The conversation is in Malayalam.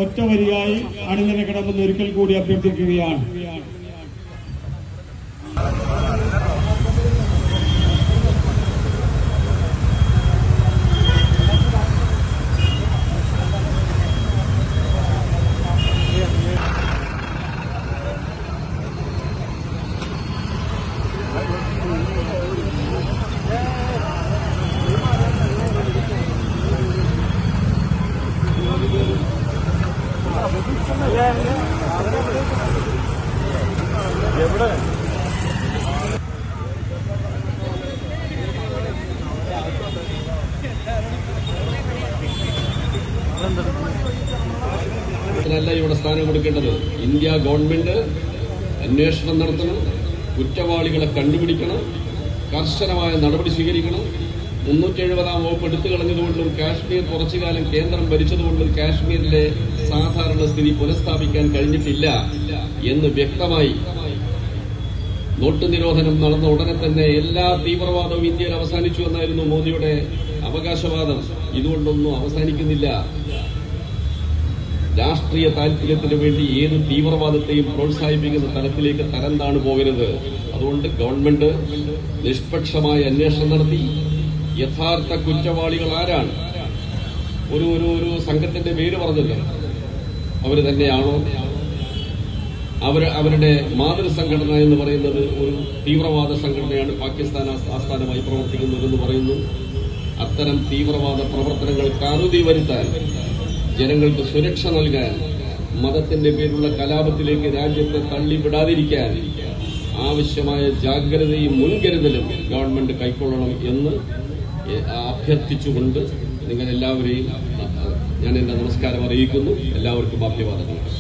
ഒറ്റ വരിയായി അണിനിരക്കണമെന്ന് ഒരിക്കൽ കൂടി അഭ്യർത്ഥിക്കുകയാണ്. ല്ല ഇവിടെ സ്ഥാനം കൊടുക്കേണ്ടത്. ഇന്ത്യ ഗവൺമെന്റ് അന്വേഷണം നടത്തണം, കുറ്റവാളികളെ കണ്ടുപിടിക്കണം, കർശനമായ നടപടി സ്വീകരിക്കണം. 370-ാം വകുപ്പ് എടുത്തു കളഞ്ഞതുകൊണ്ടും കാശ്മീർ കുറച്ചുകാലം കേന്ദ്രം ഭരിച്ചതുകൊണ്ടും കാശ്മീരിലെ സാധാരണ സ്ഥിതി പുനഃസ്ഥാപിക്കാൻ കഴിഞ്ഞിട്ടില്ല എന്ന് വ്യക്തമായി. നോട്ട് നിരോധനം നടന്ന ഉടനെ തന്നെ എല്ലാ തീവ്രവാദവും ഇന്ത്യയിൽ അവസാനിച്ചു എന്നായിരുന്നു മോദിയുടെ അവകാശവാദം. ഇതുകൊണ്ടൊന്നും അവസാനിക്കുന്നില്ല. രാഷ്ട്രീയ താൽപര്യത്തിന് വേണ്ടി ഏത് തീവ്രവാദത്തെയും പ്രോത്സാഹിപ്പിക്കുന്ന തലത്തിലേക്ക് തരം താണു പോകരുത്. അതുകൊണ്ട് ഗവൺമെന്റ് നിഷ്പക്ഷമായ അന്വേഷണം നടത്തി യഥാർത്ഥ കുറ്റവാളികൾ ആരാണ്, ഒരു സംഘത്തിന്റെ പേര് പറഞ്ഞല്ലോ, അവര് തന്നെയാണോ, അവരുടെ മാതൃസംഘടന എന്ന് പറയുന്നത് ഒരു തീവ്രവാദ സംഘടനയാണ്, പാകിസ്ഥാൻ ആസ്ഥാനമായി പ്രവർത്തിക്കുന്നതെന്ന് പറയുന്നു. അത്തരം തീവ്രവാദ പ്രവർത്തനങ്ങൾക്ക് അറുതി വരുത്താൻ, ജനങ്ങൾക്ക് സുരക്ഷ നൽകാൻ, മതത്തിന്റെ പേരിലുള്ള കലാപത്തിലേക്ക് രാജ്യത്തെ തള്ളിവിടാതിരിക്കാൻ ആവശ്യമായ ജാഗ്രതയും മുൻകരുതലും ഗവൺമെന്റ് കൈക്കൊള്ളണം എന്ന് അഭ്യർത്ഥിച്ചുകൊണ്ട് നിങ്ങളെല്ലാവരെയും ഞാൻ എന്റെ നമസ്കാരം അറിയിക്കുന്നു. എല്ലാവർക്കും അഭിവാദനങ്ങൾ.